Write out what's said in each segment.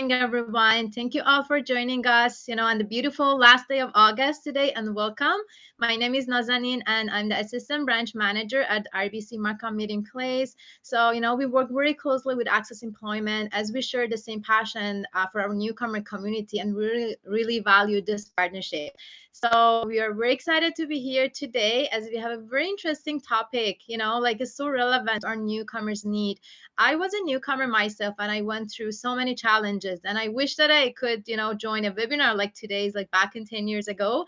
morning, everyone. Thank you all for joining us, on the beautiful last day of August today, and welcome. My name is Nazanin, and I'm the Assistant Branch Manager at RBC Markham Meeting Place. So, we work very closely with ACCES Employment as we share the same passion for our newcomer community and really value this partnership. So, we are very excited to be here today as we have a very interesting topic, it's so relevant our newcomers need. I was a newcomer myself and I went through so many challenges, and I wish that I could, join a webinar like today's, like back in 10 years ago,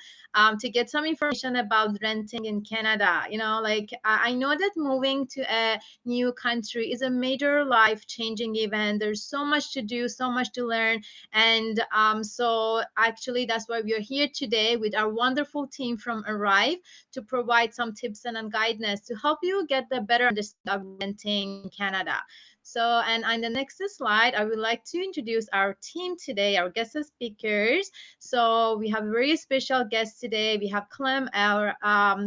to get some information about renting in Canada. I know that moving to a new country is a major life-changing event. There's so much to do, so much to learn. And so actually that's why we are here today with our wonderful team from Arrive to provide some tips and guidance to help you get the better understanding of renting in Canada. So, and on the next slide, I would like to introduce our team today, our guest speakers. So we have a very special guest today. We have Clem, our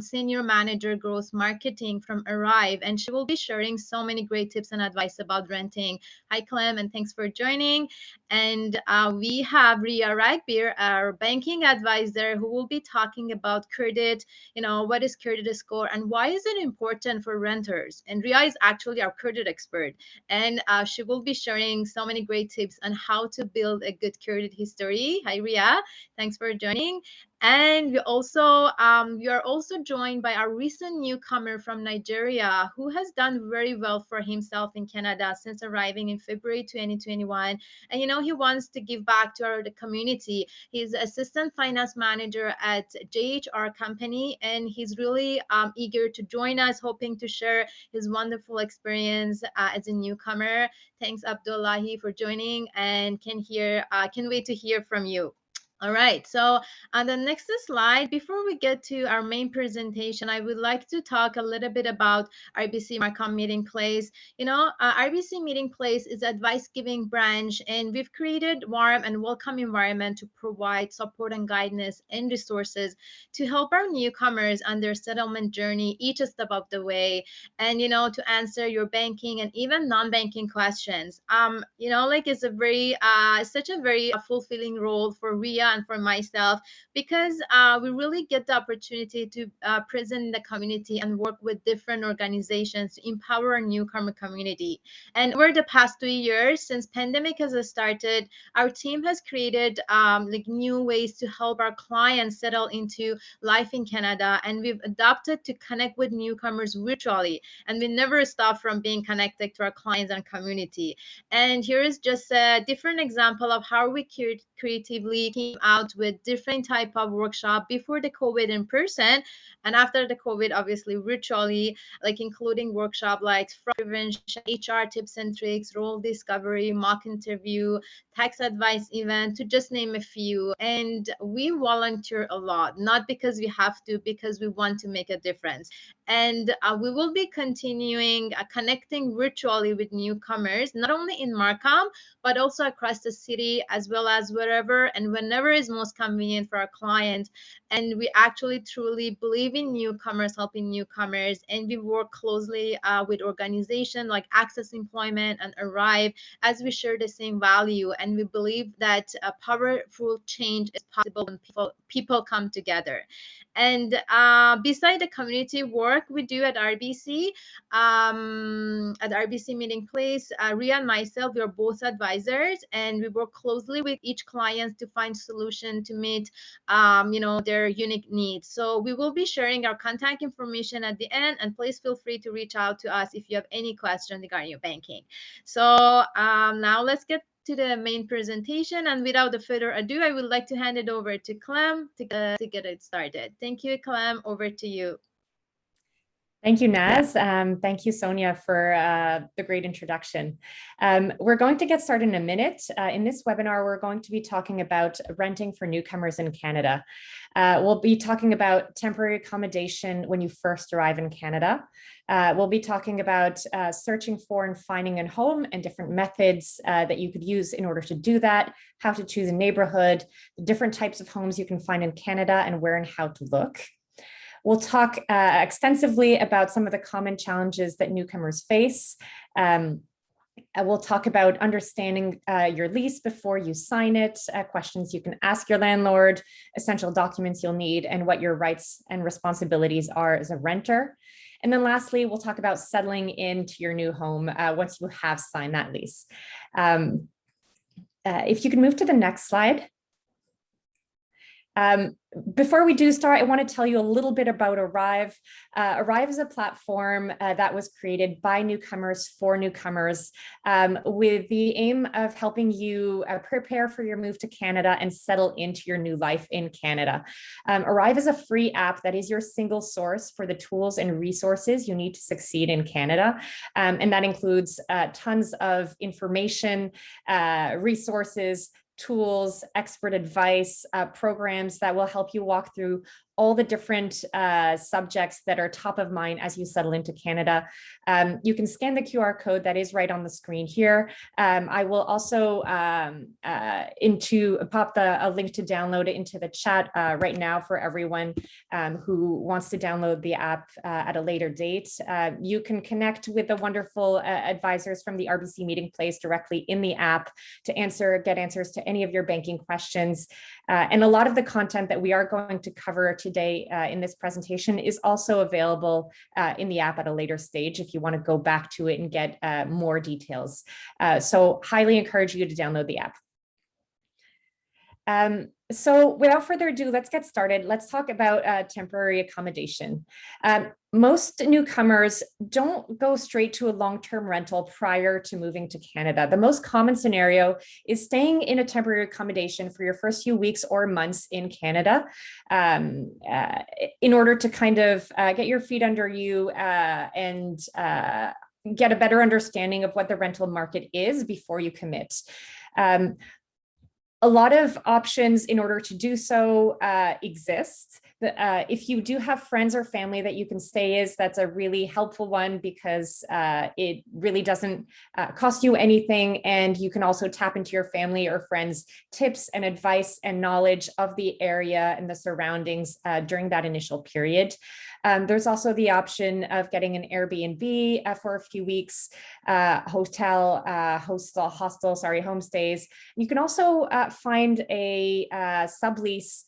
Senior Manager, Growth Marketing from Arrive, and she will be sharing so many great tips and advice about renting. Hi, Clem, and thanks for joining. And we have Ria Ragbir, our banking advisor, who will be talking about credit, what is credit score and why is it important for renters. And Ria is actually our credit expert, and she will be sharing so many great tips on how to build a good credit history. Hi, Ria. Thanks for joining. And we are also joined by our recent newcomer from Nigeria, who has done very well for himself in Canada since arriving in February 2021. And he wants to give back to the community. He's assistant finance manager at JHR company, and he's really eager to join us, hoping to share his wonderful experience as a newcomer. Thanks, Abdullahi, for joining, and can wait to hear from you. All right, so on the next slide, before we get to our main presentation, I would like to talk a little bit about RBC Markham Meeting Place. RBC Meeting Place is an advice-giving branch, and we've created warm and welcome environment to provide support and guidance and resources to help our newcomers on their settlement journey each step of the way, and to answer your banking and even non-banking questions. It's such a very fulfilling role for Ria and for myself, because we really get the opportunity to present in the community and work with different organizations to empower our newcomer community. And over the past 2 years, since pandemic has started, our team has created new ways to help our clients settle into life in Canada, and we've adopted to connect with newcomers virtually, and we never stop from being connected to our clients and community. And here is just a different example of how we creatively came out with different type of workshop before the COVID in person, and after the COVID, obviously virtually, including workshop like fraud prevention, HR tips and tricks, role discovery, mock interview, tax advice event, to just name a few. And we volunteer a lot, not because we have to, because we want to make a difference. And we will be continuing connecting virtually with newcomers, not only in Markham, but also across the city, as well as wherever and whenever is most convenient for our clients. And we actually truly believe in newcomers, helping newcomers, and we work closely with organizations like ACCESS Employment and Arrive, as we share the same value. And we believe that a powerful change is possible when people come together. And beside the community work we do at RBC Meeting Place, Ria and myself, we are both advisors, and we work closely with each client to find solution to meet their unique needs. So we will be sharing our contact information at the end, and please feel free to reach out to us if you have any questions regarding your banking. So now let's get to the main presentation, and without further ado, I would like to hand it over to Clem to get it started. Thank you, Clem. Over to you. Thank you, Naz. Thank you, Sonia, for the great introduction. We're going to get started in a minute. In this webinar, we're going to be talking about renting for newcomers in Canada. We'll be talking about temporary accommodation when you first arrive in Canada. We'll be talking about searching for and finding a home and different methods that you could use in order to do that, how to choose a neighborhood, the different types of homes you can find in Canada, and where and how to look. We'll talk extensively about some of the common challenges that newcomers face. We'll talk about understanding your lease before you sign it, questions you can ask your landlord, essential documents you'll need, and what your rights and responsibilities are as a renter. And then lastly, we'll talk about settling into your new home once you have signed that lease. If you can move to the next slide. Before we do start, I want to tell you a little bit about Arrive. Arrive is a platform that was created by newcomers for newcomers with the aim of helping you prepare for your move to Canada and settle into your new life in Canada. Arrive is a free app that is your single source for the tools and resources you need to succeed in Canada. And that includes tons of information, resources, tools, expert advice, programs that will help you walk through all the different subjects that are top of mind as you settle into Canada. You can scan the QR code that is right on the screen here. I will also pop a link to download it into the chat right now for everyone who wants to download the app at a later date. You can connect with the wonderful advisors from the RBC Meeting Place directly in the app to get answers to any of your banking questions. And a lot of the content that we are going to cover today in this presentation is also available in the app at a later stage if you want to go back to it and get more details. So highly encourage you to download the app. So without further ado, let's get started. Let's talk about temporary accommodation. Most newcomers don't go straight to a long-term rental prior to moving to Canada. The most common scenario is staying in a temporary accommodation for your first few weeks or months in Canada in order to kind of get your feet under you and get a better understanding of what the rental market is before you commit. A lot of options in order to do so exist. If you do have friends or family that you can stay as, that's a really helpful one because it really doesn't cost you anything, and you can also tap into your family or friends' tips and advice and knowledge of the area and the surroundings during that initial period. There's also the option of getting an Airbnb for a few weeks, homestays. You can also find a sublease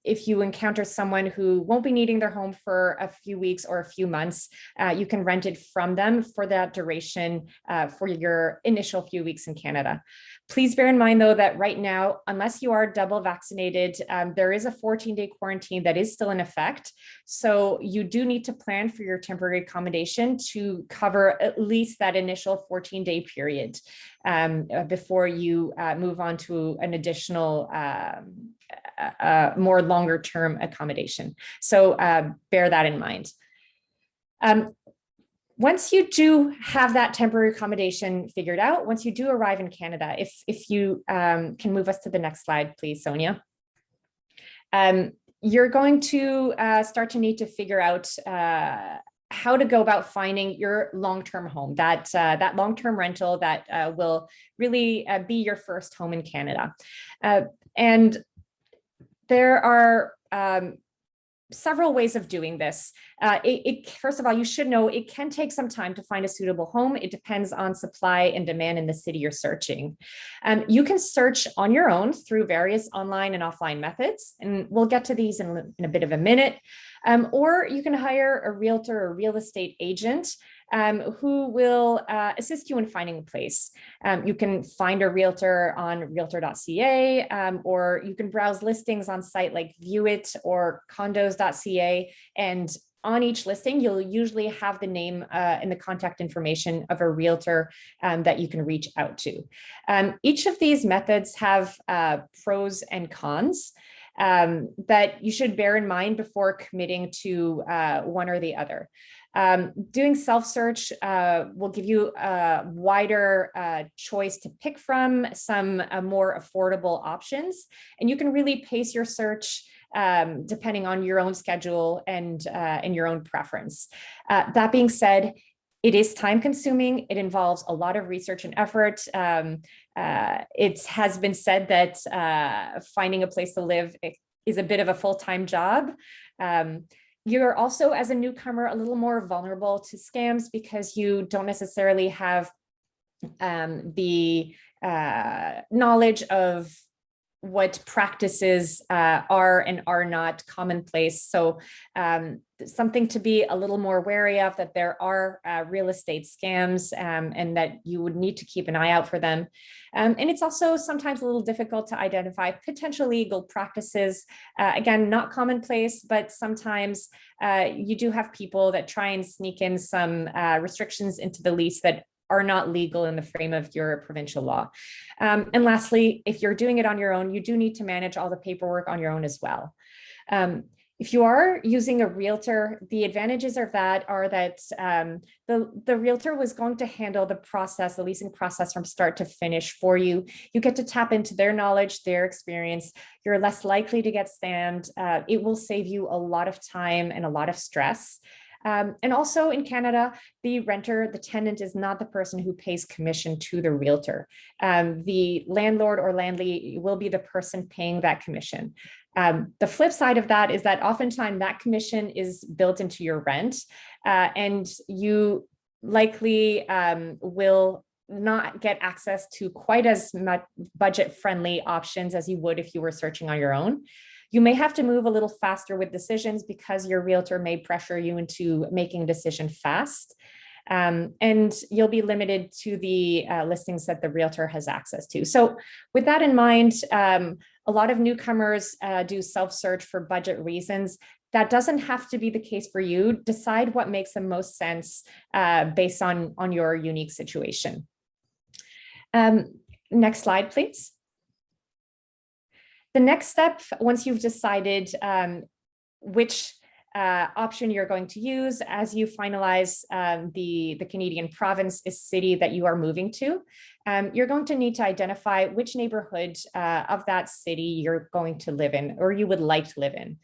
if you encounter someone who won't be needing their home for a few weeks or a few months. You can rent it from them for that duration for your initial few weeks in Canada. Please bear in mind, though, that right now, unless you are double vaccinated, there is a 14-day quarantine that is still in effect. So you do need to plan for your temporary accommodation to cover at least that initial 14-day period before you move on to an additional more longer term accommodation. So bear that in mind. Once you do have that temporary accommodation figured out, once you do arrive in Canada, if you can move us to the next slide, please, Sonia. You're going to start to need to figure out how to go about finding your long-term home, that long-term rental that will really be your first home in Canada. And there are several ways of doing this. First of all, you should know it can take some time to find a suitable home. It depends on supply and demand in the city you're searching. You can search on your own through various online and offline methods, and we'll get to these in a bit of a minute. Or you can hire a realtor or real estate agent who will assist you in finding a place. You can find a realtor on realtor.ca, or you can browse listings on site like Viewit or condos.ca. And on each listing, you'll usually have the name and the contact information of a realtor that you can reach out to. Each of these methods have pros and cons that you should bear in mind before committing to one or the other. Doing self-search will give you a wider choice to pick from, some more affordable options, and you can really pace your search depending on your own schedule and your own preference. That being said, it is time consuming. It involves a lot of research and effort. It has been said that finding a place to live is a bit of a full-time job. You're also, as a newcomer, a little more vulnerable to scams because you don't necessarily have the knowledge of what practices are and are not commonplace. So something to be a little more wary of, that there are real estate scams and that you would need to keep an eye out for them. And it's also sometimes a little difficult to identify potential legal practices. Again, not commonplace, but sometimes you do have people that try and sneak in some restrictions into the lease that are not legal in the frame of your provincial law. And lastly, if you're doing it on your own, you do need to manage all the paperwork on your own as well. If you are using a realtor, the advantages of that are that the realtor was going to handle the process, the leasing process from start to finish for you. You get to tap into their knowledge, their experience. You're less likely to get scammed. It will save you a lot of time and a lot of stress. And also in Canada, the renter, the tenant, is not the person who pays commission to the realtor. The landlord or landlady will be the person paying that commission. The flip side of that is that oftentimes that commission is built into your rent, and you likely will not get access to quite as much budget-friendly options as you would if you were searching on your own. You may have to move a little faster with decisions because your realtor may pressure you into making a decision fast. And you'll be limited to the listings that the realtor has access to. So with that in mind, a lot of newcomers do self-search for budget reasons. That doesn't have to be the case for you. Decide what makes the most sense based on your unique situation. Next slide, please. The next step, once you've decided which option you're going to use as you finalize the Canadian province is city that you are moving to, you're going to need to identify which neighborhood of that city you're going to live in or you would like to live in.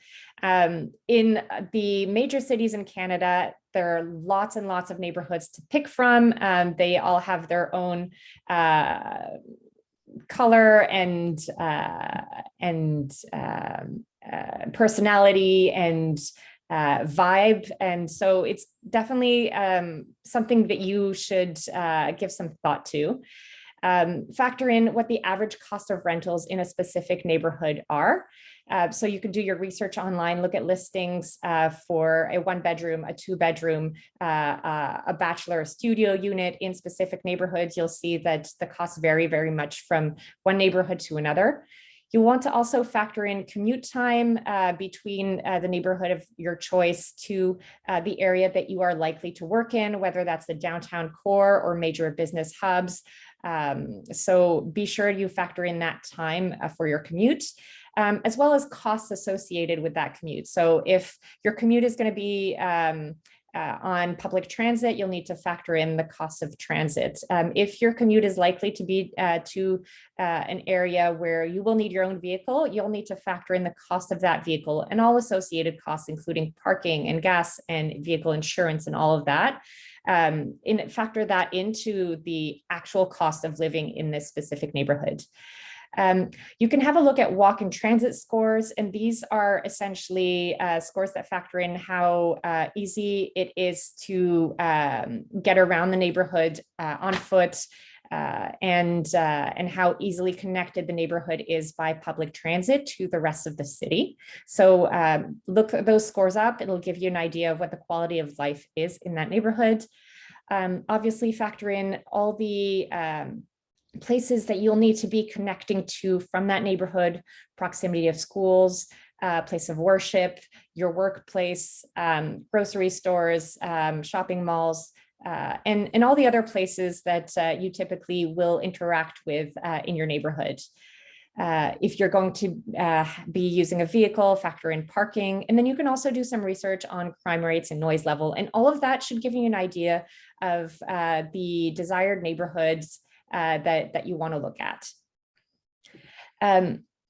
In the major cities in Canada, there are lots and lots of neighborhoods to pick from. They all have their own color and personality and vibe. And so it's definitely something that you should give some thought to. Factor in what the average cost of rentals in a specific neighborhood are. So you can do your research online, look at listings for a 1-bedroom, a 2-bedroom, a bachelor studio unit in specific neighborhoods. You'll see that the costs vary very much from one neighborhood to another. You want to also factor in commute time between the neighborhood of your choice to the area that you are likely to work in, whether that's the downtown core or major business hubs. So be sure you factor in that time for your commute. As well as costs associated with that commute. So if your commute is going to be on public transit, you'll need to factor in the cost of transit. If your commute is likely to be to an area where you will need your own vehicle, you'll need to factor in the cost of that vehicle and all associated costs, including parking and gas and vehicle insurance and all of that. Factor that into the actual cost of living in this specific neighborhood. You can have a look at walk and transit scores, and these are essentially scores that factor in how easy it is to get around the neighborhood on foot and how easily connected the neighborhood is by public transit to the rest of the city. So look those scores up. It'll give you an idea of what the quality of life is in that neighborhood. Obviously, factor in all the places that you'll need to be connecting to from that neighborhood, proximity of schools, place of worship, your workplace, grocery stores, shopping malls, and all the other places that you typically will interact with in your neighborhood. If you're going to be using a vehicle, factor in parking, and then you can also do some research on crime rates and noise level. And all of that should give you an idea of the desired neighborhoods that you want to look at.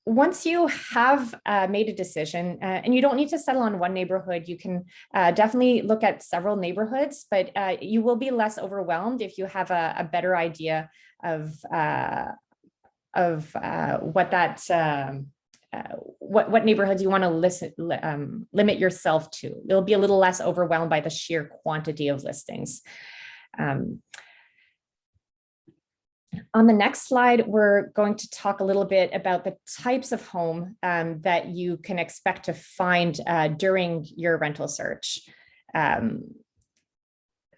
Once you have made a decision, and you don't need to settle on one neighborhood, you can definitely look at several neighborhoods, but you will be less overwhelmed if you have a better idea of what that what neighborhoods you want to limit yourself to. You'll be a little less overwhelmed by the sheer quantity of listings. On the next slide, we're going to talk a little bit about the types of home that you can expect to find during your rental search.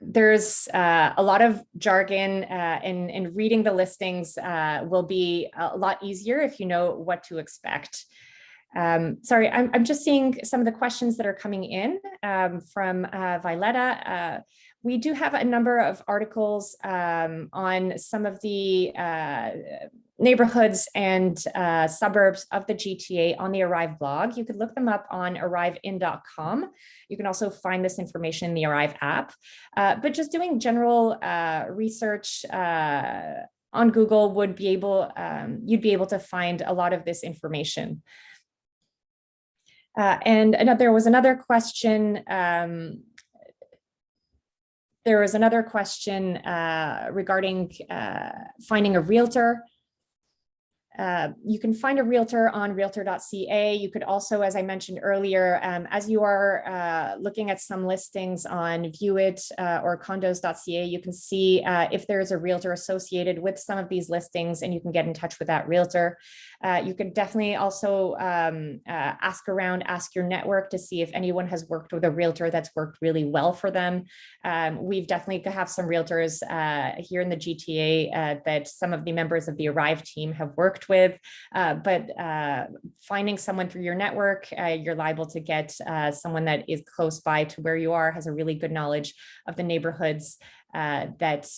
There's a lot of jargon, and reading the listings will be a lot easier if you know what to expect. Sorry, I'm just seeing some of the questions that are coming in from Violetta. We do have a number of articles on some of the neighborhoods and suburbs of the GTA on the Arrive blog. You could look them up on arrivein.com. You can also find this information in the Arrive app. But just doing general research on Google would be able, you'd be able to find a lot of this information. And there was another question. There was another question regarding finding a realtor. You can find a realtor on realtor.ca. You could also, as I mentioned earlier, as you are looking at some listings on Viewit or condos.ca, you can see if there's a realtor associated with some of these listings, and you can get in touch with that realtor. You can definitely also ask around, ask your network to see if anyone has worked with a realtor that's worked really well for them. We've definitely have some realtors here in the GTA that some of the members of the Arrive team have worked with, but finding someone through your network, you're liable to get someone that is close by to where you are, has a really good knowledge of the neighborhoods that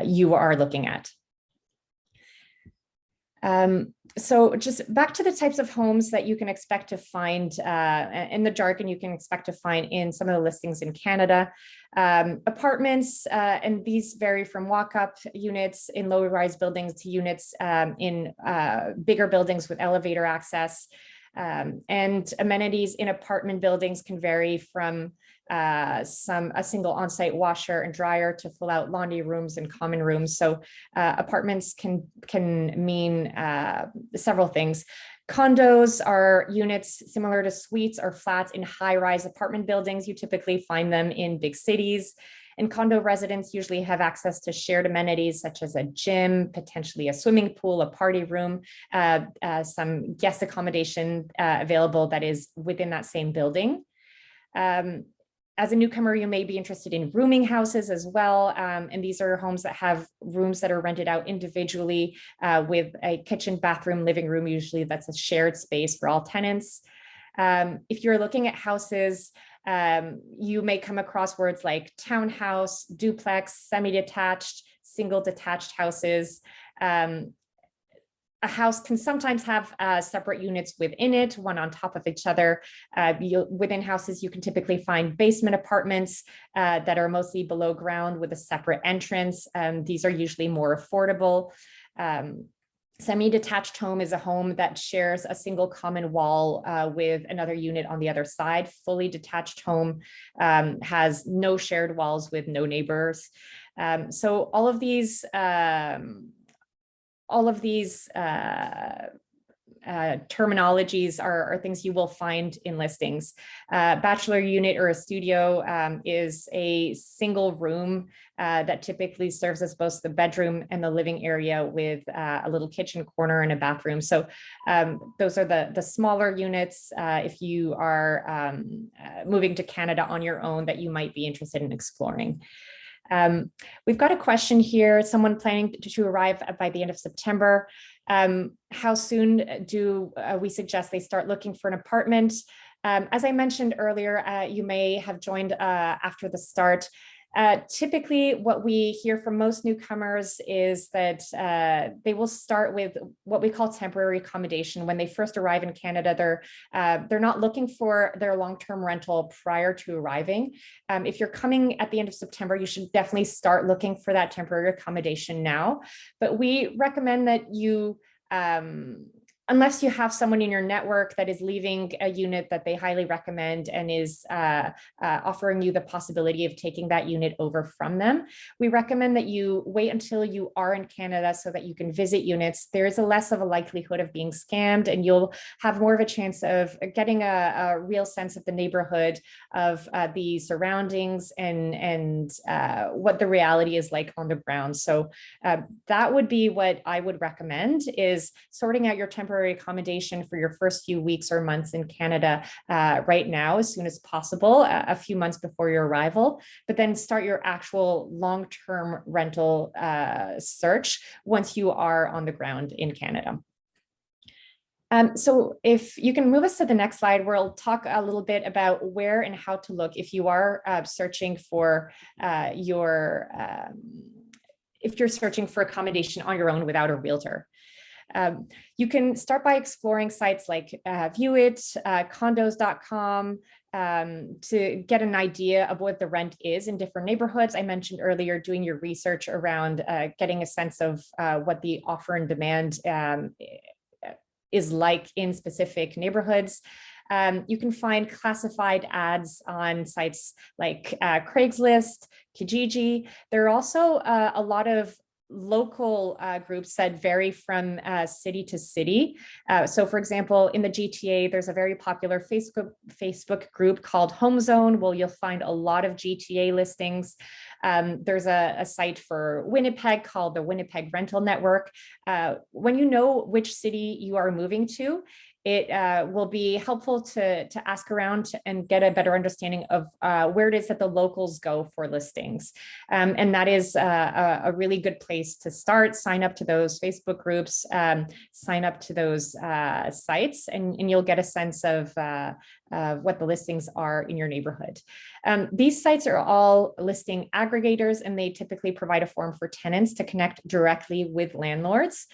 you are looking at. So just back to the types of homes that you can expect to find in the jargon you can expect to find in some of the listings in Canada. Apartments, and these vary from walk-up units in low-rise buildings to units in bigger buildings with elevator access. And amenities in apartment buildings can vary from a single on-site washer and dryer to full-out laundry rooms and common rooms. So apartments can mean several things. Condos are units similar to suites or flats in high-rise apartment buildings. You typically find them in big cities. And condo residents usually have access to shared amenities such as a gym, potentially a swimming pool, a party room, some guest accommodation available that is within that same building. As a newcomer, you may be interested in rooming houses as well. And these are homes that have rooms that are rented out individually with a kitchen, bathroom, living room. Usually that's a shared space for all tenants. If you're looking at houses, you may come across words like townhouse, duplex, semi-detached, single detached houses. A house can sometimes have separate units within it, one on top of each other. Within houses, you can typically find basement apartments that are mostly below ground with a separate entrance. These are usually more affordable. Semi-detached home is a home that shares a single common wall with another unit on the other side. Fully detached home has no shared walls with no neighbors. So all of these terminologies are things you will find in listings. Bachelor unit or a studio is a single room that typically serves as both the bedroom and the living area with a little kitchen corner and a bathroom. So those are the smaller units if you are moving to Canada on your own that you might be interested in exploring. We've got a question here, someone planning to arrive by the end of September. How soon do we suggest they start looking for an apartment? As I mentioned earlier, you may have joined after the start. Typically, what we hear from most newcomers is that they will start with what we call temporary accommodation. When they first arrive in Canada, they're not looking for their long-term rental prior to arriving. If you're coming at the end of September, you should definitely start looking for that temporary accommodation now. But we recommend that you unless you have someone in your network that is leaving a unit that they highly recommend and is offering you the possibility of taking that unit over from them. We recommend that you wait until you are in Canada so that you can visit units. There is a less of a likelihood of being scammed, and you'll have more of a chance of getting a real sense of the neighborhood, of the surroundings, and what the reality is like on the ground. So that would be what I would recommend, is sorting out your temporary accommodation for your first few weeks or months in Canada right now, as soon as possible, a few months before your arrival, but then start your actual long-term rental search once you are on the ground in Canada. So if you can move us to the next slide, where I'll talk a little bit about where and how to look if you are searching for if you're searching for accommodation on your own without a realtor. You can start by exploring sites like ViewIt, condos.com, to get an idea of what the rent is in different neighborhoods. I mentioned earlier doing your research around getting a sense of what the offer and demand is like in specific neighborhoods. You can find classified ads on sites like Craigslist, Kijiji. There are also a lot of local groups that vary from city to city. So for example, in the GTA, there's a very popular Facebook group called Home Zone, where you'll find a lot of GTA listings. There's a site for Winnipeg called the Winnipeg Rental Network. When you know which city you are moving to, it will be helpful to ask around and get a better understanding of where it is that the locals go for listings. And that is a really good place to start. Sign up to those Facebook groups, sign up to those sites, and you'll get a sense of what the listings are in your neighborhood. These sites are all listing aggregators, and they typically provide a forum for tenants to connect directly with landlords.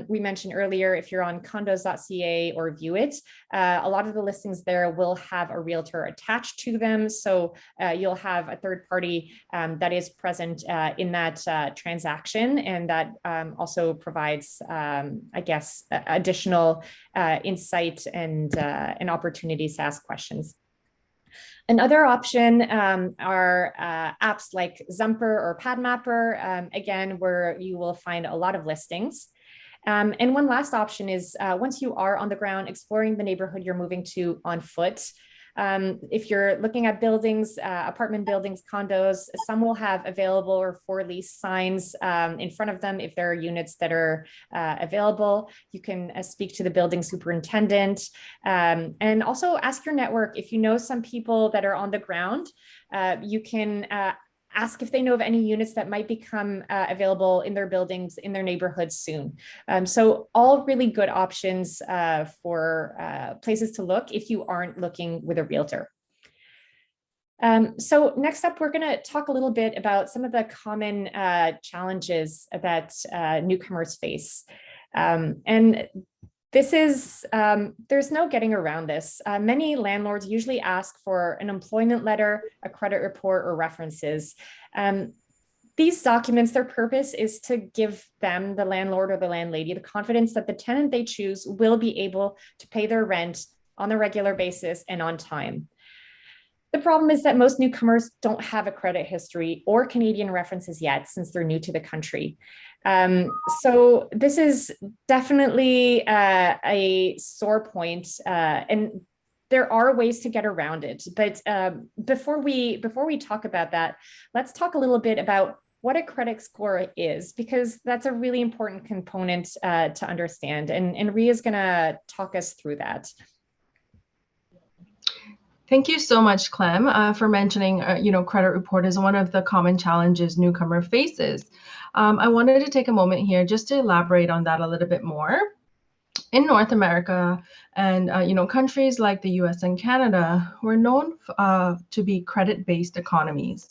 We mentioned earlier, if you're on condos.ca or ViewIt, a lot of the listings there will have a realtor attached to them. So you'll have a third party that is present in that transaction, and that also provides, I guess, additional insight and opportunities to ask questions. Another option are apps like Zumper or PadMapper, again, where you will find a lot of listings. And one last option is once you are on the ground, exploring the neighborhood you're moving to on foot. If you're looking at buildings, apartment buildings, condos, some will have available or for lease signs in front of them if there are units that are available. You can speak to the building superintendent, and also ask your network. If you know some people that are on the ground, you can ask if they know of any units that might become available in their buildings, in their neighborhoods soon. So all really good options for places to look if you aren't looking with a realtor. So next up, we're going to talk a little bit about some of the common challenges that newcomers face. And this is, there's no getting around this. Many landlords usually ask for an employment letter, a credit report, or references. These documents, their purpose is to give them, the landlord or the landlady, the confidence that the tenant they choose will be able to pay their rent on a regular basis and on time. The problem is that most newcomers don't have a credit history or Canadian references yet, since they're new to the country. So this is definitely a sore point, and there are ways to get around it. But before we talk about that, let's talk a little bit about what a credit score is, because that's a really important component to understand. And Ria is going to talk us through that. Thank you so much, Clem, for mentioning, credit report is one of the common challenges newcomer faces. I wanted to take a moment here just to elaborate on that a little bit more. In North America and, countries like the US and Canada, we're known to be credit-based economies.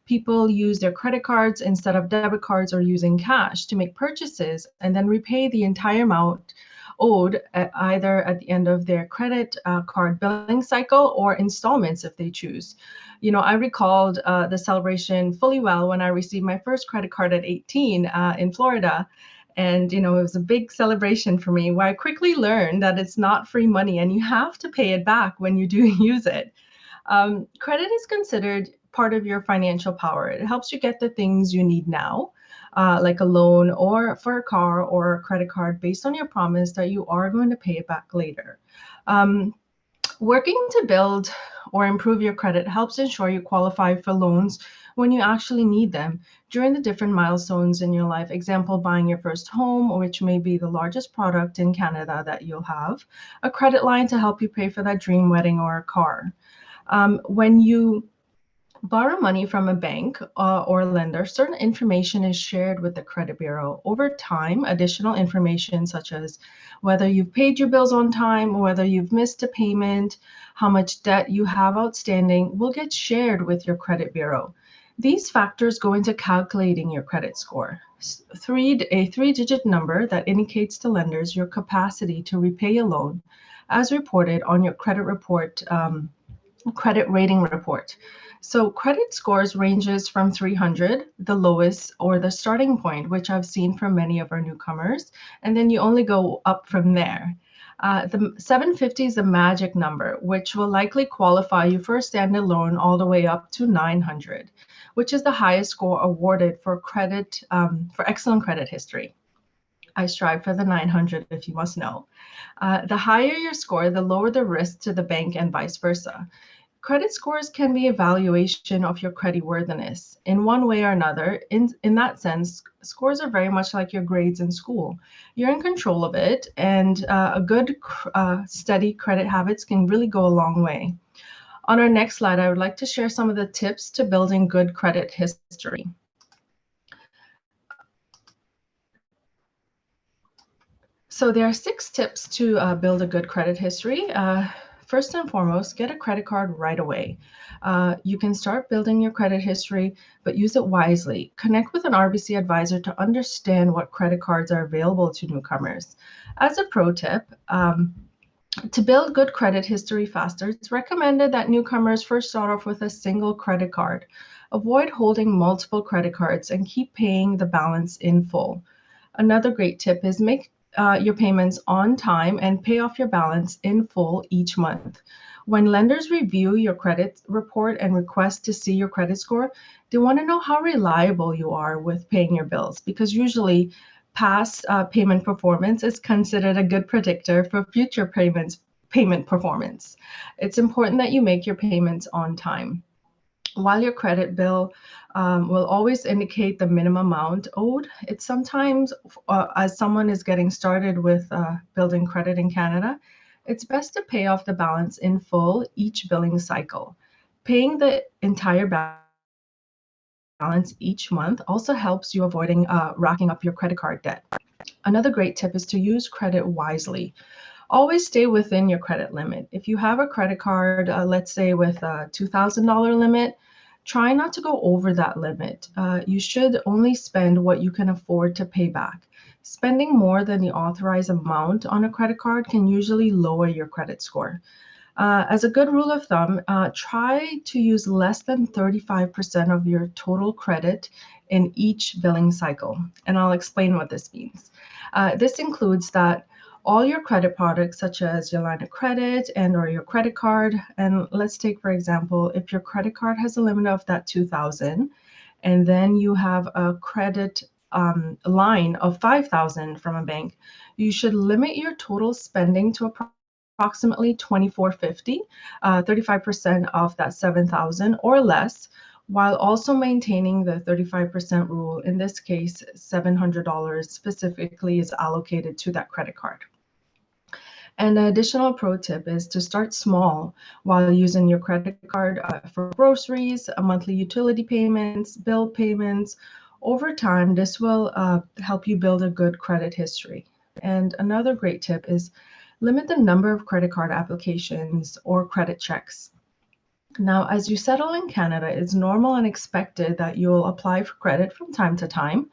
People use their credit cards instead of debit cards or using cash to make purchases and then repay the entire amount owed either at the end of their credit card billing cycle or installments if they choose. I recalled the celebration fully well when I received my first credit card at 18 in Florida. And, it was a big celebration for me, where I quickly learned that it's not free money and you have to pay it back when you do use it. Credit is considered part of your financial power. It helps you get the things you need now, like a loan or for a car or a credit card, based on your promise that you are going to pay it back later. Working to build or improve your credit helps ensure you qualify for loans when you actually need them during the different milestones in your life. Example, buying your first home, which may be the largest product in Canada that you'll have, a credit line to help you pay for that dream wedding or a car. When you borrow money from a bank or lender, certain information is shared with the credit bureau. Over time, additional information such as whether you've paid your bills on time, whether you've missed a payment, how much debt you have outstanding, will get shared with your credit bureau. These factors go into calculating your credit score. A three-digit number that indicates to lenders your capacity to repay a loan, as reported on your credit rating report. So credit scores ranges from 300, the lowest or the starting point, which I've seen from many of our newcomers, and then you only go up from there. The 750 is the magic number, which will likely qualify you for a standard loan all the way up to 900, which is the highest score awarded for credit for excellent credit history. I strive for the 900, if you must know. The higher your score, the lower the risk to the bank and vice versa. Credit scores can be evaluation of your creditworthiness in one way or another. In that sense, scores are very much like your grades in school. You're in control of it, and a good, steady credit habits can really go a long way. On our next slide, I would like to share some of the tips to building good credit history. So there are 6 tips to build a good credit history. First and foremost, get a credit card right away. You can start building your credit history, but use it wisely. Connect with an RBC advisor to understand what credit cards are available to newcomers. As a pro tip, to build good credit history faster, it's recommended that newcomers first start off with a single credit card. Avoid holding multiple credit cards and keep paying the balance in full. Another great tip is make your payments on time and pay off your balance in full each month. When lenders review your credit report and request to see your credit score, they want to know how reliable you are with paying your bills, because usually past payment performance is considered a good predictor for future payment performance. It's important that you make your payments on time. While your credit bill will always indicate the minimum amount owed, it's sometimes, as someone is getting started with building credit in Canada, it's best to pay off the balance in full each billing cycle. Paying the entire balance each month also helps you avoiding racking up your credit card debt. Another great tip is to use credit wisely. Always stay within your credit limit. If you have a credit card, let's say with a $2,000 limit, try not to go over that limit. You should only spend what you can afford to pay back. Spending more than the authorized amount on a credit card can usually lower your credit score. As a good rule of thumb, try to use less than 35% of your total credit in each billing cycle. And I'll explain what this means. This includes that all your credit products, such as your line of credit and or your credit card, and let's take, for example, if your credit card has a limit of that $2,000, and then you have a credit line of $5,000 from a bank, you should limit your total spending to approximately $2,450, 35% of that $7,000 or less, while also maintaining the 35% rule. In this case, $700 specifically is allocated to that credit card. And an additional pro tip is to start small while using your credit card for groceries, monthly utility payments, bill payments. Over time, this will help you build a good credit history. And another great tip is limit the number of credit card applications or credit checks. Now, as you settle in Canada, it's normal and expected that you'll apply for credit from time to time.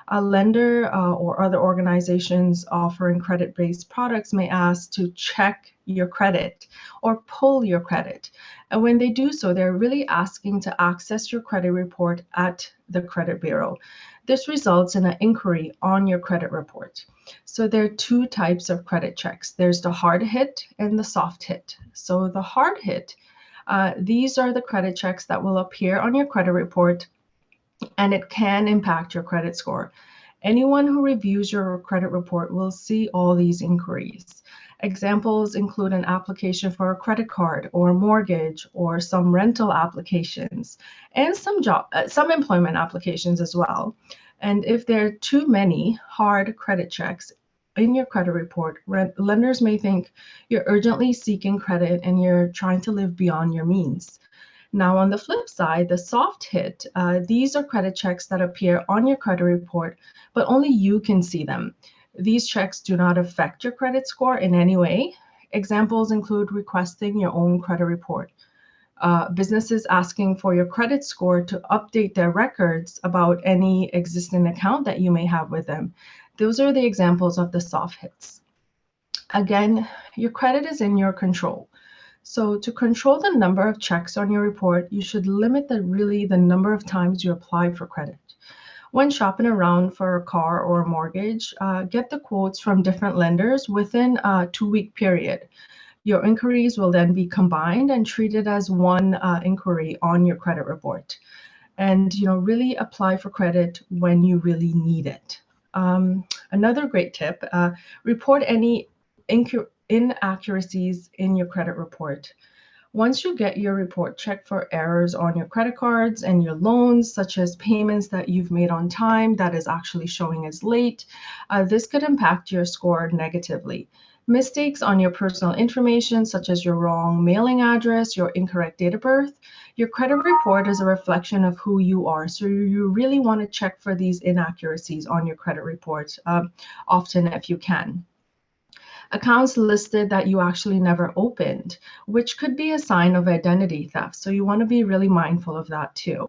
A lender or other organizations offering credit-based products may ask to check your credit or pull your credit. And when they do so, they're really asking to access your credit report at the credit bureau. This results in an inquiry on your credit report. So there are two types of credit checks. There's the hard hit and the soft hit. So the hard hit, these are the credit checks that will appear on your credit report, and it can impact your credit score. Anyone who reviews your credit report will see all these inquiries. Examples include an application for a credit card or mortgage or some rental applications and some employment applications as well. And if there are too many hard credit checks in your credit report, lenders may think you're urgently seeking credit and you're trying to live beyond your means. Now, on the flip side, the soft hit, these are credit checks that appear on your credit report, but only you can see them. These checks do not affect your credit score in any way. Examples include requesting your own credit report, businesses asking for your credit score to update their records about any existing account that you may have with them. Those are the examples of the soft hits. Again, your credit is in your control. So to control the number of checks on your report, you should limit the number of times you apply for credit. When shopping around for a car or a mortgage, get the quotes from different lenders within a 2-week period. Your inquiries will then be combined and treated as one inquiry on your credit report. And really apply for credit when you really need it. Another great tip, report any inaccuracies in your credit report. Once you get your report, check for errors on your credit cards and your loans, such as payments that you've made on time that is actually showing as late. This could impact your score negatively. Mistakes on your personal information, such as your wrong mailing address, your incorrect date of birth. Your credit report is a reflection of who you are. So you really want to check for these inaccuracies on your credit report often if you can. Accounts listed that you actually never opened, which could be a sign of identity theft. So you want to be really mindful of that too.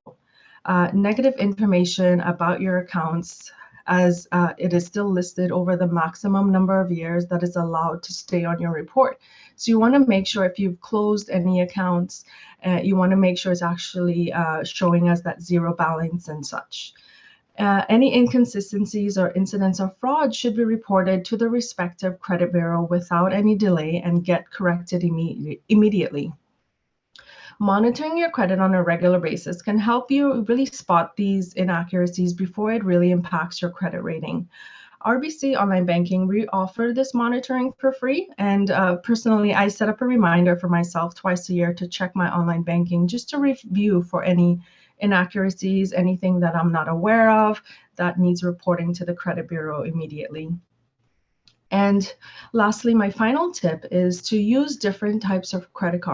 Negative information about your accounts, as it is still listed over the maximum number of years that is allowed to stay on your report. So you want to make sure if you've closed any accounts, you want to make sure it's actually showing as that zero balance and such. Any inconsistencies or incidents of fraud should be reported to the respective credit bureau without any delay and get corrected immediately. Monitoring your credit on a regular basis can help you really spot these inaccuracies before it really impacts your credit rating. RBC Online Banking, we offer this monitoring for free. And personally, I set up a reminder for myself twice a year to check my online banking just to review for any inaccuracies, anything that I'm not aware of that needs reporting to the credit bureau immediately. And lastly, my final tip is to use different types of credit.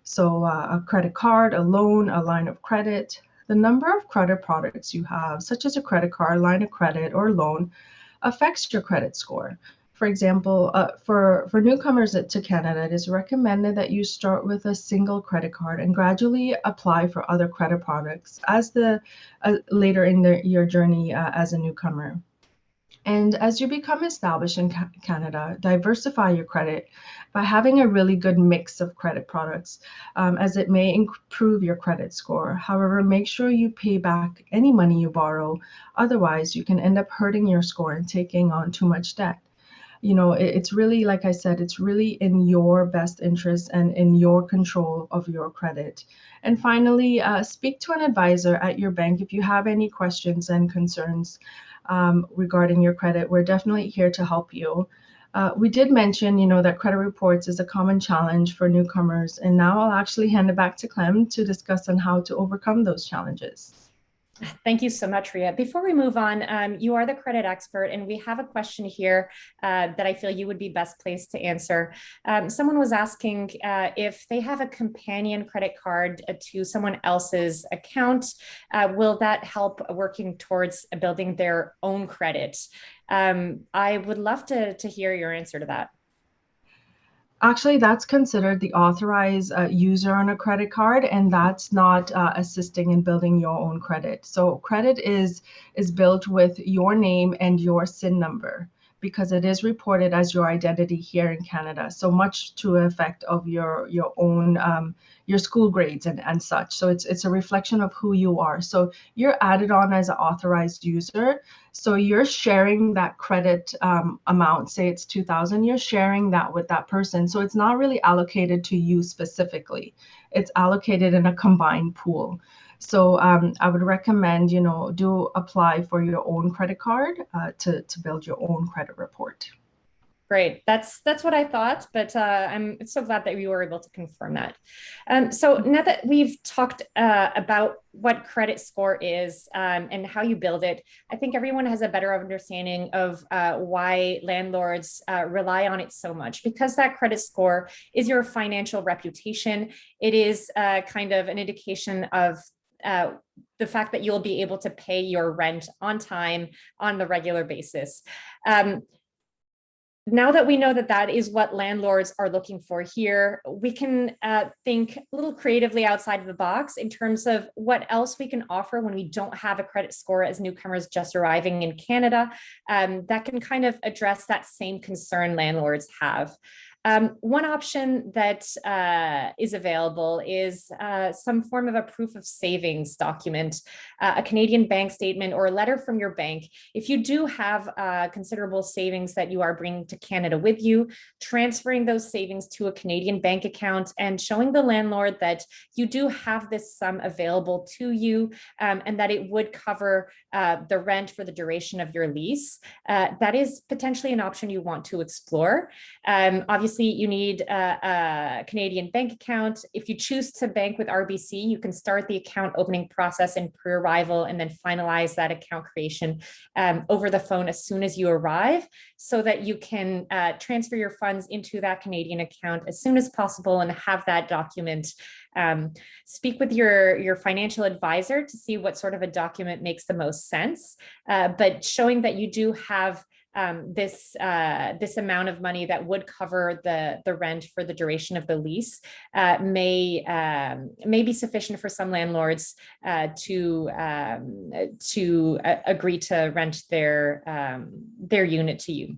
So a credit card, a loan, a line of credit. The number of credit products you have, such as a credit card, line of credit, or loan, affects your credit score. For example, for newcomers to Canada, it is recommended that you start with a single credit card and gradually apply for other credit products as later in your journey as a newcomer. And as you become established in Canada, diversify your credit by having a really good mix of credit products, as it may improve your credit score. However, make sure you pay back any money you borrow. Otherwise, you can end up hurting your score and taking on too much debt. It's really, like I said, it's really in your best interest and in your control of your credit. And finally, speak to an advisor at your bank if you have any questions and concerns regarding your credit. We're definitely here to help you. We did mention, that credit reports is a common challenge for newcomers. And now I'll actually hand it back to Clem to discuss on how to overcome those challenges. Thank you so much, Ria. Before we move on, you are the credit expert, and we have a question here that I feel you would be best placed to answer. Someone was asking if they have a companion credit card to someone else's account, will that help working towards building their own credit? I would love to hear your answer to that. Actually, that's considered the authorized user on a credit card, and that's not assisting in building your own credit. So credit is built with your name and your SIN number. because it is reported as your identity here in Canada. So much to effect of your own your school grades and such. So it's a reflection of who you are. So you're added on as an authorized user. So you're sharing that credit amount, say it's 2,000, you're sharing that with that person. So it's not really allocated to you specifically. It's allocated in a combined pool. So I would recommend, do apply for your own credit card to build your own credit report. Great. That's what I thought, but I'm so glad that we were able to confirm that. So now that we've talked about what credit score is and how you build it, I think everyone has a better understanding of why landlords rely on it so much, because that credit score is your financial reputation. It is kind of an indication of the fact that you'll be able to pay your rent on time on the regular basis. Now that we know that that is what landlords are looking for here, we can think a little creatively outside of the box in terms of what else we can offer when we don't have a credit score as newcomers just arriving in Canada that can kind of address that same concern landlords have. One option that is available is some form of a proof of savings document, a Canadian bank statement or a letter from your bank. If you do have considerable savings that you are bringing to Canada with you, transferring those savings to a Canadian bank account and showing the landlord that you do have this sum available to you and that it would cover the rent for the duration of your lease, that is potentially an option you want to explore. Obviously, you need a Canadian bank account. If you choose to bank with RBC, you can start the account opening process in pre-arrival and then finalize that account creation over the phone as soon as you arrive, so that you can transfer your funds into that Canadian account as soon as possible and have that document. Speak with your financial advisor to see what sort of a document makes the most sense, but showing that you do have this amount of money that would cover the rent for the duration of the lease may be sufficient for some landlords to agree to rent their unit to you.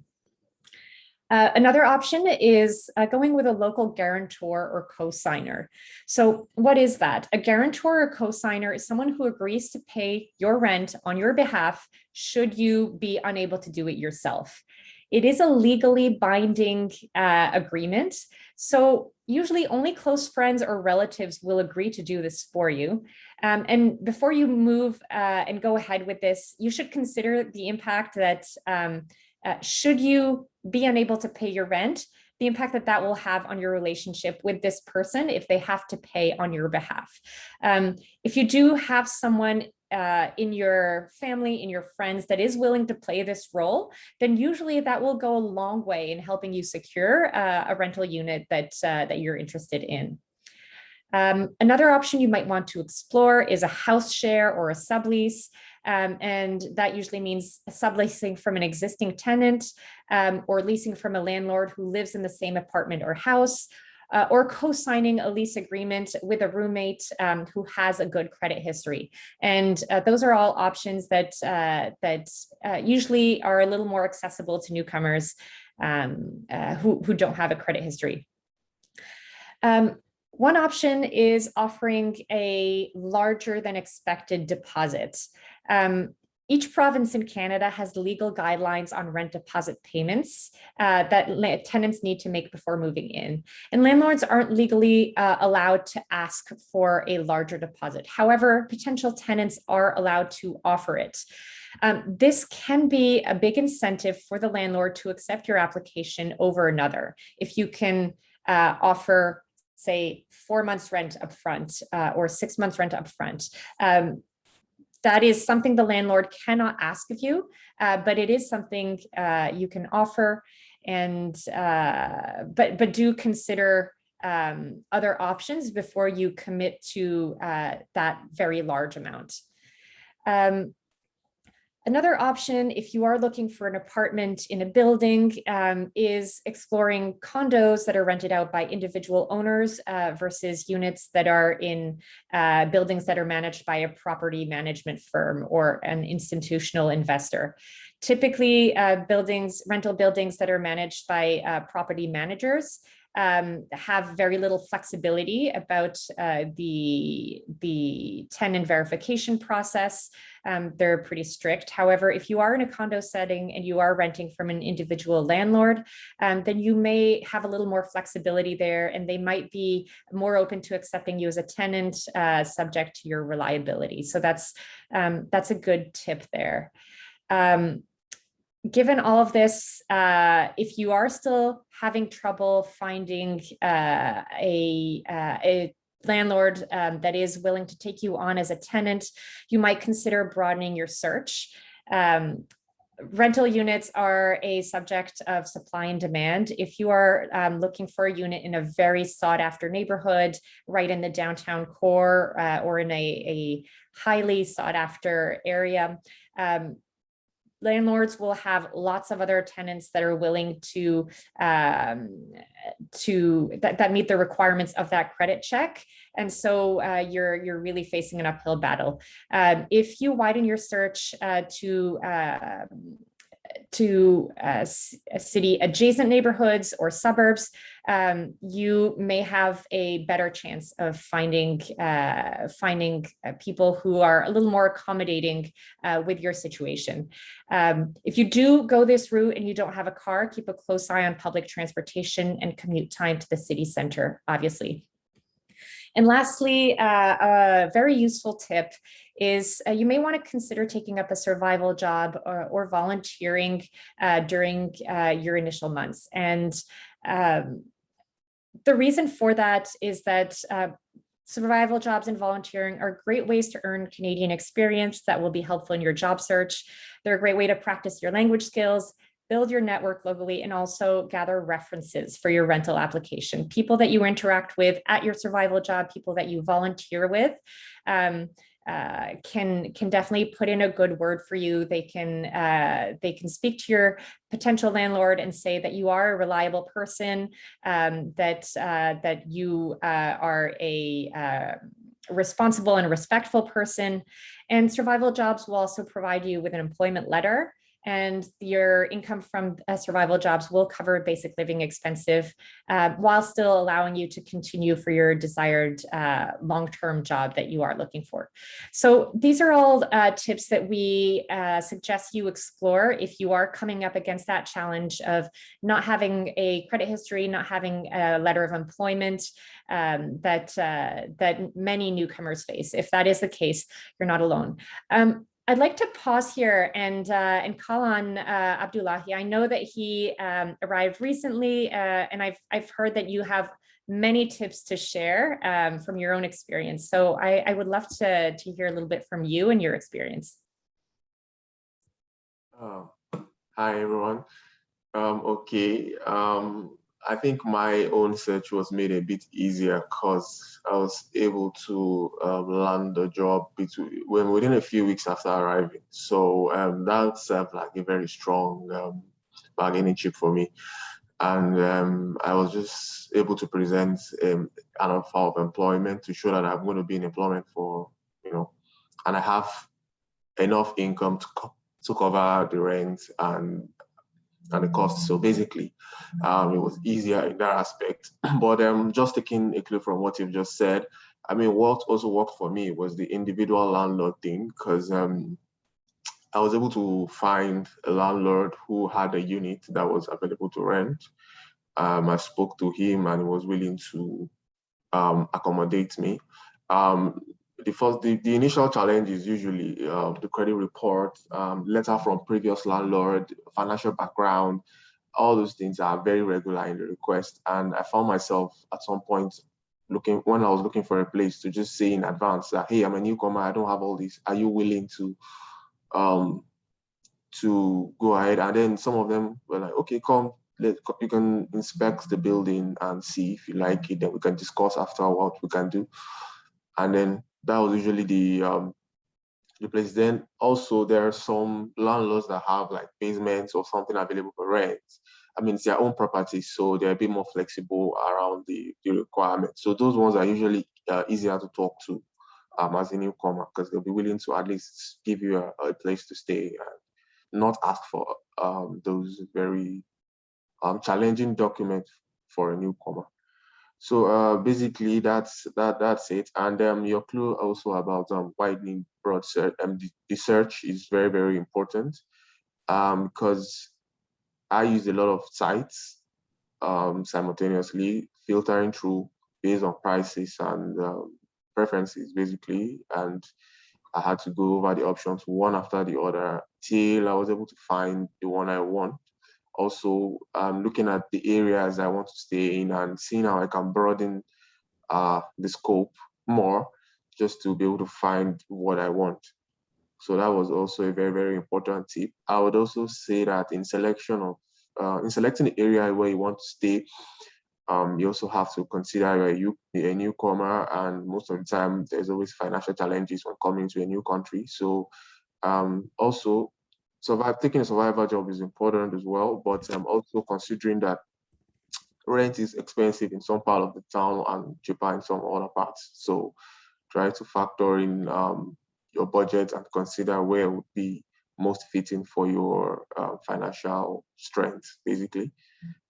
Another option is going with a local guarantor or cosigner. So what is that? A guarantor or cosigner is someone who agrees to pay your rent on your behalf should you be unable to do it yourself. It is a legally binding agreement. So usually only close friends or relatives will agree to do this for you. And before you move and go ahead with this, you should consider the impact that should you be unable to pay your rent, the impact that that will have on your relationship with this person if they have to pay on your behalf. If you do have someone in your family, in your friends that is willing to play this role, then usually that will go a long way in helping you secure a rental unit that you're interested in. Another option you might want to explore is a house share or a sublease. And that usually means subleasing from an existing tenant or leasing from a landlord who lives in the same apartment or house, or co-signing a lease agreement with a roommate who has a good credit history. And those are all options that usually are a little more accessible to newcomers who don't have a credit history. One option is offering a larger than expected deposit. Each province in Canada has legal guidelines on rent deposit payments that tenants need to make before moving in. And landlords aren't legally allowed to ask for a larger deposit. However, potential tenants are allowed to offer it. This can be a big incentive for the landlord to accept your application over another. If you can offer, say, 4 months rent upfront or 6 months rent upfront. That is something the landlord cannot ask of you, but it is something you can offer, and but do consider other options before you commit to that very large amount. Another option, if you are looking for an apartment in a building, is exploring condos that are rented out by individual owners versus units that are in buildings that are managed by a property management firm or an institutional investor. Typically, rental buildings that are managed by property managers have very little flexibility about the tenant verification process. They're pretty strict. However, if you are in a condo setting and you are renting from an individual landlord, then you may have a little more flexibility there, and they might be more open to accepting you as a tenant, subject to your reliability. So that's a good tip there. Given all of this, if you are still having trouble finding a landlord that is willing to take you on as a tenant, you might consider broadening your search. Rental units are a subject of supply and demand. If you are looking for a unit in a very sought after neighborhood, right in the downtown core or in a highly sought after area, landlords will have lots of other tenants that are willing to that meet the requirements of that credit check. And so you're really facing an uphill battle. If you widen your search to city adjacent neighborhoods or suburbs, you may have a better chance of finding people who are a little more accommodating with your situation. If you do go this route and you don't have a car, keep a close eye on public transportation and commute time to the city center, obviously. And lastly, a very useful tip is you may want to consider taking up a survival job or volunteering during your initial months. And the reason for that is that survival jobs and volunteering are great ways to earn Canadian experience that will be helpful in your job search. They're a great way to practice your language skills, build your network locally, and also gather references for your rental application. People that you interact with at your survival job, people that you volunteer with, can definitely put in a good word for you. They can speak to your potential landlord and say that you are a reliable person, that you are a responsible and respectful person. And survival jobs will also provide you with an employment letter, and your income from survival jobs will cover basic living expenses while still allowing you to continue for your desired long-term job that you are looking for. So these are all tips that we suggest you explore if you are coming up against that challenge of not having a credit history, not having a letter of employment that many newcomers face. If that is the case, you're not alone. I'd like to pause here and call on Abdullahi. I know that he arrived recently, and I've heard that you have many tips to share from your own experience. So I would love to hear a little bit from you and your experience. Hi, everyone. Okay. I think my own search was made a bit easier because I was able to land a job within a few weeks after arriving. So that's like a very strong bargaining chip for me. And I was just able to present an offer of employment to show that I'm going to be in employment for, and I have enough income to cover the rent and the cost. So basically, it was easier in that aspect. But just taking a clue from what you've just said, I mean, what also worked for me was the individual landlord thing, because I was able to find a landlord who had a unit that was available to rent. I spoke to him and he was willing to accommodate me. The initial challenge is usually the credit report, letter from previous landlord, financial background. All those things are very regular in the request. And I found myself at some point when I was looking for a place, to just say in advance that, hey, I'm a newcomer, I don't have all this. Are you willing to go ahead? And then some of them were like, okay, come, you can inspect the building and see if you like it, then we can discuss after what we can do. And then that was usually the the place. Then also there are some landlords that have like basements or something available for rent. I mean, it's their own property, so they're a bit more flexible around the requirements. So those ones are usually easier to talk to as a newcomer, because they'll be willing to at least give you a place to stay and not ask for those very challenging documents for a newcomer. So basically, that's it. And your clue also about widening broad search. The search is very, very important because I use a lot of sites simultaneously, filtering through based on prices and preferences, basically. And I had to go over the options one after the other till I was able to find the one I want. Also, looking at the areas I want to stay in and seeing how I can broaden the scope more just to be able to find what I want. So that was also a very, very important tip. I would also say that in selecting the area where you want to stay, you also have to consider a newcomer, and most of the time there's always financial challenges when coming to a new country. So also taking a survival job is important as well, but also considering that rent is expensive in some part of the town and cheaper in some other parts. So try to factor in your budget and consider where would be most fitting for your financial strength, basically.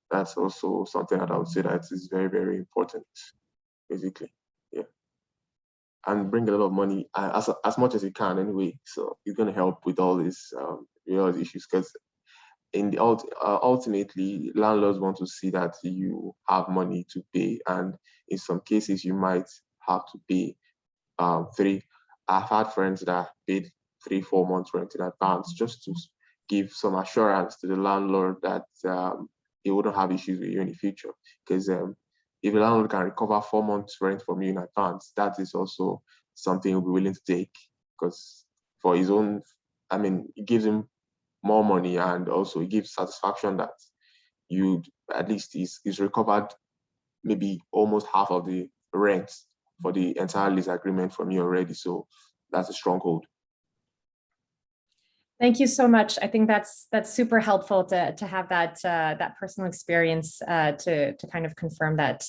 That's also something that I would say that is very, very important, basically. Yeah. And bring a lot of money as much as you can anyway. So it's going to help with all these issues, because ultimately landlords want to see that you have money to pay, and in some cases you might have to pay I've had friends that paid 3-4 months rent in advance just to give some assurance to the landlord that he wouldn't have issues with you in the future. Because if a landlord can recover 4 months rent from you in advance, that is also something he'll be willing to take, because for his own, I mean, it gives him more money, and also it gives satisfaction that you at least is recovered maybe almost half of the rent for the entire lease agreement from you already. So that's a stronghold. Thank you so much. I think that's super helpful to have that that personal experience to kind of confirm that.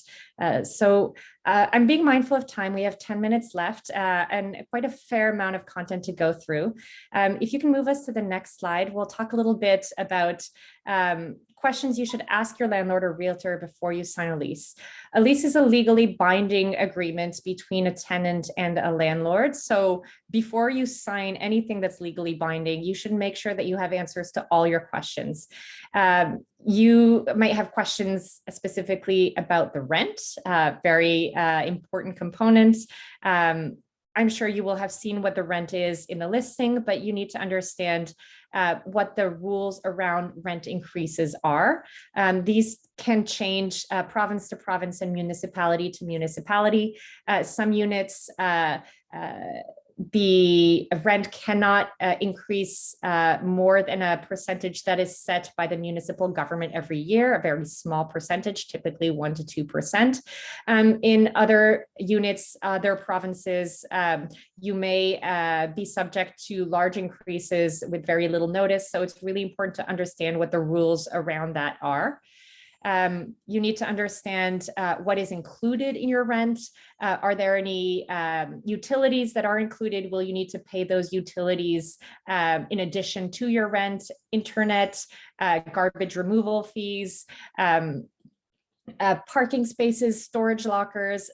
So I'm being mindful of time. We have 10 minutes left and quite a fair amount of content to go through. If you can move us to the next slide, we'll talk a little bit about questions you should ask your landlord or realtor before you sign a lease. A lease is a legally binding agreement between a tenant and a landlord. So before you sign anything that's legally binding, you should make sure that you have answers to all your questions. You might have questions specifically about the rent, very important components. I'm sure you will have seen what the rent is in the listing, but you need to understand what the rules around rent increases are. These can change province to province and municipality to municipality. Some units, the rent cannot increase more than a percentage that is set by the municipal government every year, a very small percentage, typically 1 to 2%. In other units, other provinces, you may be subject to large increases with very little notice. So it's really important to understand what the rules around that are. You need to understand what is included in your rent. Are there any utilities that are included? Will you need to pay those utilities in addition to your rent? Internet, garbage removal fees, parking spaces, storage lockers,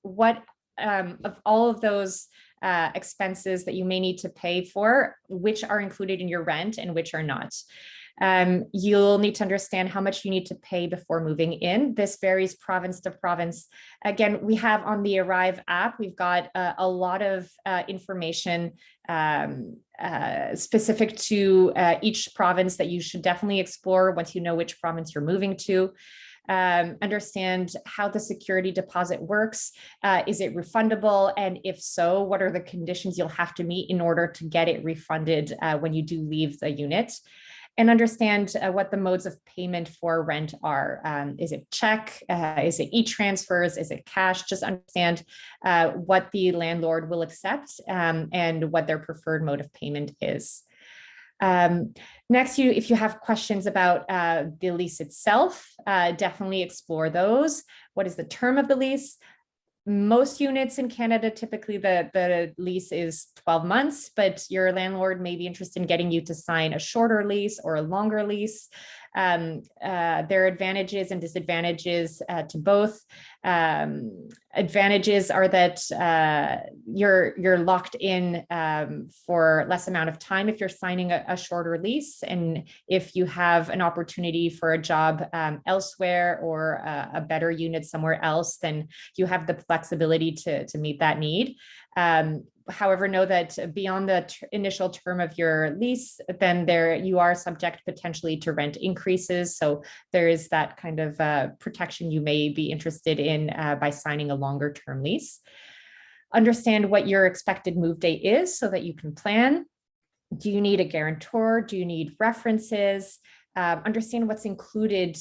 what of all of those expenses that you may need to pay for, which are included in your rent and which are not. You'll need to understand how much you need to pay before moving in. This varies province to province. Again, we have on the Arrive app, we've got a lot of information specific to each province that you should definitely explore once you know which province you're moving to. Understand how the security deposit works. Is it refundable? And if so, what are the conditions you'll have to meet in order to get it refunded when you do leave the unit? and understand what the modes of payment for rent are. Is it check? Is it e-transfers? Is it cash? Just understand what the landlord will accept and what their preferred mode of payment is. Next, if you have questions about the lease itself, definitely explore those. What is the term of the lease? Most units in Canada, typically the lease is 12 months, but your landlord may be interested in getting you to sign a shorter lease or a longer lease. There are advantages and disadvantages to both. Advantages are that you're locked in for less amount of time if you're signing a shorter lease, and if you have an opportunity for a job elsewhere or a better unit somewhere else, then you have the flexibility to meet that need. However, know that beyond the initial term of your lease, then you are subject potentially to rent increases. So there is that kind of protection you may be interested in by signing a longer term lease. Understand what your expected move date is so that you can plan. Do you need a guarantor? Do you need references? Understand what's included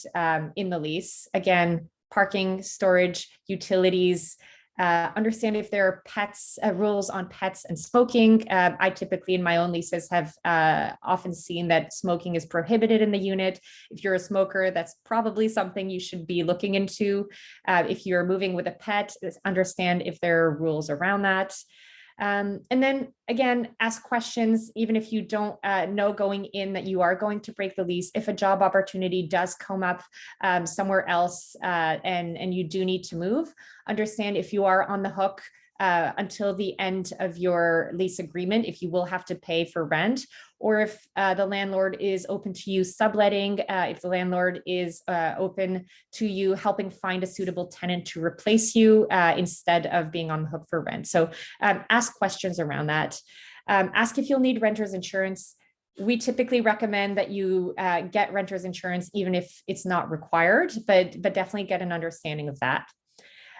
in the lease. Again, parking, storage, utilities. Understand if there are pets, rules on pets and smoking. I typically in my own leases have often seen that smoking is prohibited in the unit. If you're a smoker, that's probably something you should be looking into. If you're moving with a pet, understand if there are rules around that. And then again, ask questions, even if you don't know going in that you are going to break the lease. If a job opportunity does come up somewhere else and you do need to move, understand if you are on the hook until the end of your lease agreement, if you will have to pay for rent, or if the landlord is open to you subletting, if the landlord is open to you helping find a suitable tenant to replace you instead of being on the hook for rent. So ask questions around that. Ask if you'll need renter's insurance. We typically recommend that you get renter's insurance, even if it's not required, but definitely get an understanding of that.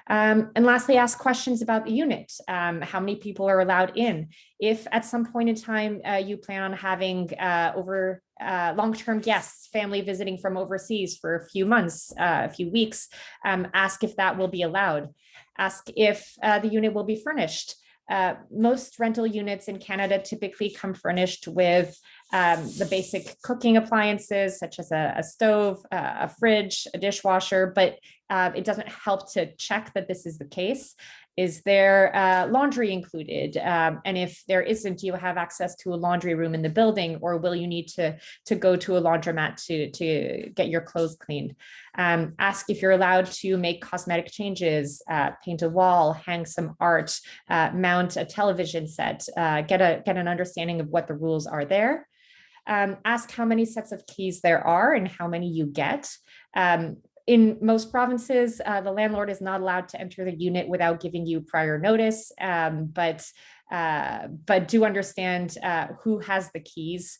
And lastly, ask questions about the unit. How many people are allowed in? If at some point in time you plan on having long-term guests, family visiting from overseas for a few months, a few weeks, ask if that will be allowed. Ask if the unit will be furnished. Most rental units in Canada typically come furnished with the basic cooking appliances, such as a stove, a fridge, a dishwasher, but it doesn't help to check that this is the case. Is there laundry included? And if there isn't, do you have access to a laundry room in the building, or will you need to go to a laundromat to get your clothes cleaned? Ask if you're allowed to make cosmetic changes, paint a wall, hang some art, mount a television set, get an understanding of what the rules are there. Ask how many sets of keys there are and how many you get. In most provinces, the landlord is not allowed to enter the unit without giving you prior notice, but do understand who has the keys,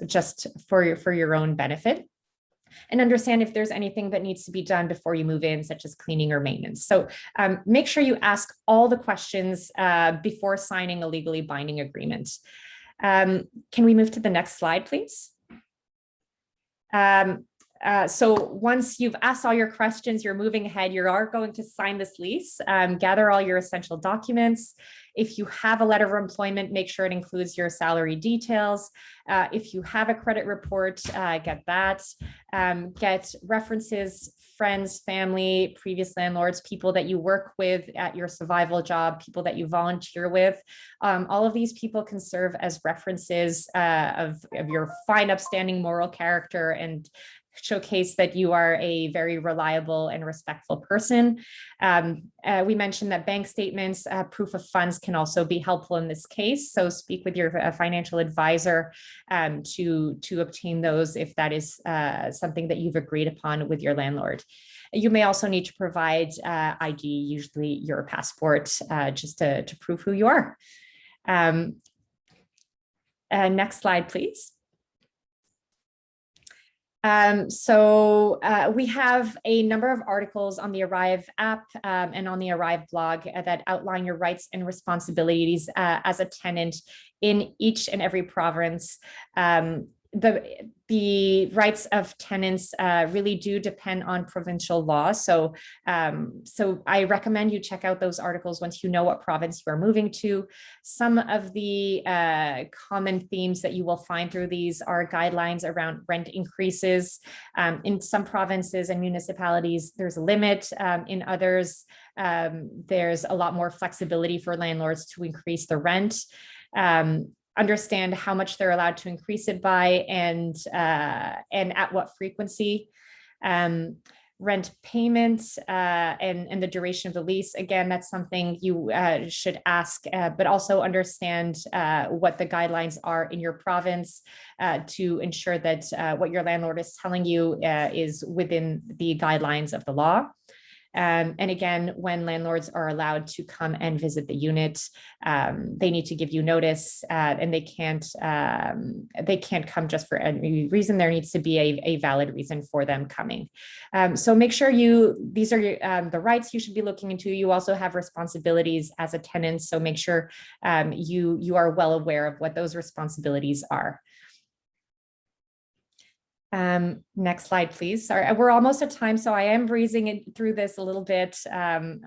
just for your own benefit. And understand if there's anything that needs to be done before you move in, such as cleaning or maintenance. So make sure you ask all the questions before signing a legally binding agreement. Can we move to the next slide, please? So once you've asked all your questions, you're moving ahead, you are going to sign this lease, gather all your essential documents. If you have a letter of employment, make sure it includes your salary details. If you have a credit report, get that. Get references, friends, family, previous landlords, people that you work with at your survival job, people that you volunteer with. All of these people can serve as references of your fine, upstanding moral character and showcase that you are a very reliable and respectful person. We mentioned that bank statements, proof of funds can also be helpful in this case. So speak with your financial advisor to obtain those if that is something that you've agreed upon with your landlord. You may also need to provide ID, usually your passport, just to prove who you are. Next slide, please. We have a number of articles on the Arrive app and on the Arrive blog that outline your rights and responsibilities as a tenant in each and every province. the rights of tenants really do depend on provincial law. So I recommend you check out those articles once you know what province you are moving to. Some of the common themes that you will find through these are guidelines around rent increases. In some provinces and municipalities, there's a limit. In others, there's a lot more flexibility for landlords to increase the rent. Understand how much they're allowed to increase it by and at what frequency. Rent payments and the duration of the lease. Again, that's something you should ask, but also understand what the guidelines are in your province to ensure that what your landlord is telling you is within the guidelines of the law. And again, when landlords are allowed to come and visit the unit, they need to give you notice, and they can't come just for any reason. There needs to be a valid reason for them coming. So make sure these are the rights you should be looking into. You also have responsibilities as a tenant, so make sure you are well aware of what those responsibilities are. Next slide, please. Sorry, we're almost at time, so I am breezing through this a little bit. And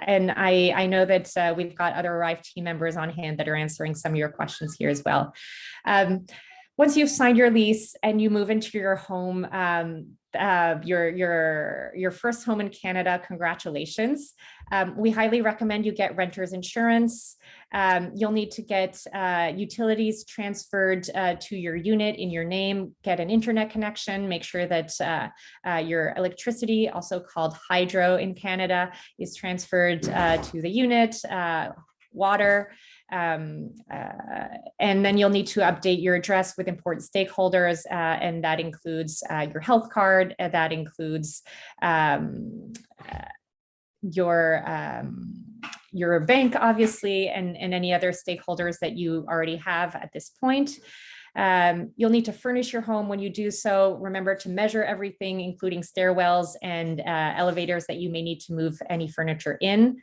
I know that we've got other Arrive team members on hand that are answering some of your questions here as well. Once you've signed your lease and you move into your home, your first home in Canada, congratulations. We highly recommend you get renter's insurance. You'll need to get utilities transferred to your unit in your name, get an internet connection, make sure that your electricity, also called hydro in Canada, is transferred to the unit, water. And then you'll need to update your address with important stakeholders, and that includes your health card, that includes your bank, obviously, and any other stakeholders that you already have at this point. You'll need to furnish your home. When you do so, remember to measure everything, including stairwells and elevators that you may need to move any furniture in.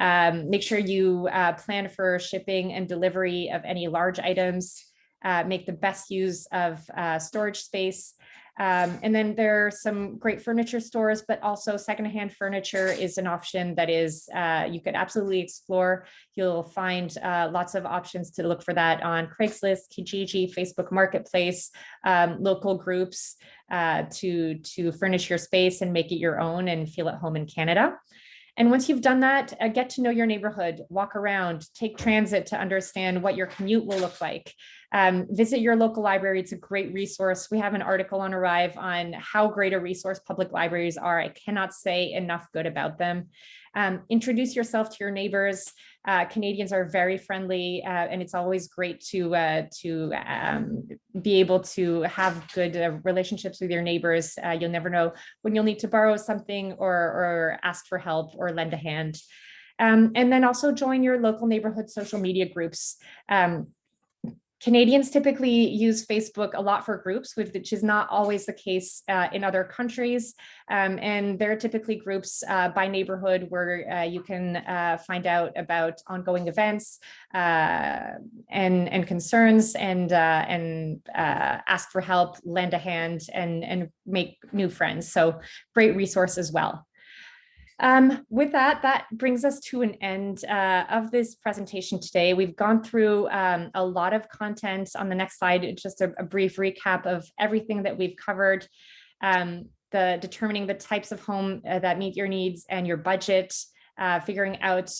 Make sure you plan for shipping and delivery of any large items. Make the best use of storage space. And then there are some great furniture stores, but also secondhand furniture is an option that is you could absolutely explore. You'll find lots of options to look for that on Craigslist, Kijiji, Facebook Marketplace, local groups to furnish your space and make it your own and feel at home in Canada. And once you've done that, get to know your neighborhood, walk around, take transit to understand what your commute will look like. Visit your local library. It's a great resource. We have an article on Arrive on how great a resource public libraries are. I cannot say enough good about them. Introduce yourself to your neighbors. Canadians are very friendly, and it's always great to be able to have good relationships with your neighbors. You'll never know when you'll need to borrow something or ask for help or lend a hand. And then also join your local neighborhood social media groups. Canadians typically use Facebook a lot for groups, which is not always the case in other countries. And there are typically groups by neighborhood where you can find out about ongoing events and concerns and ask for help, lend a hand, and make new friends. So great resource as well. With that brings us to an end of this presentation today. We've gone through a lot of content. On the next slide, just a brief recap of everything that we've covered, determining the types of home that meet your needs and your budget, figuring out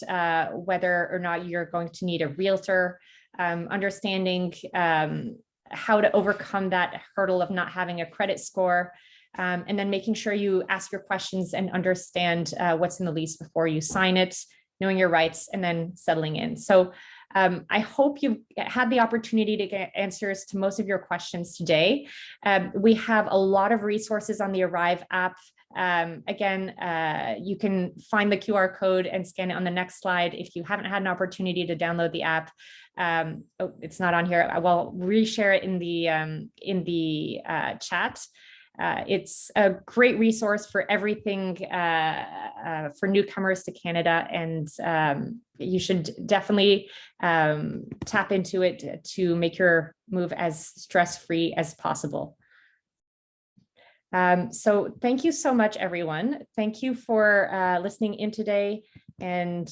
whether or not you're going to need a realtor, understanding how to overcome that hurdle of not having a credit score, and then making sure you ask your questions and understand what's in the lease before you sign it, knowing your rights, and then settling in. So I hope you've had the opportunity to get answers to most of your questions today. We have a lot of resources on the Arrive app. Again, you can find the QR code and scan it on the next slide. If you haven't had an opportunity to download the app, oh, it's not on here. I will reshare it in the chat. It's a great resource for everything for newcomers to Canada, and you should definitely tap into it to make your move as stress-free as possible. So thank you so much, everyone. Thank you for listening in today, and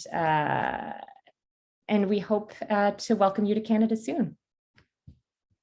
we hope to welcome you to Canada soon.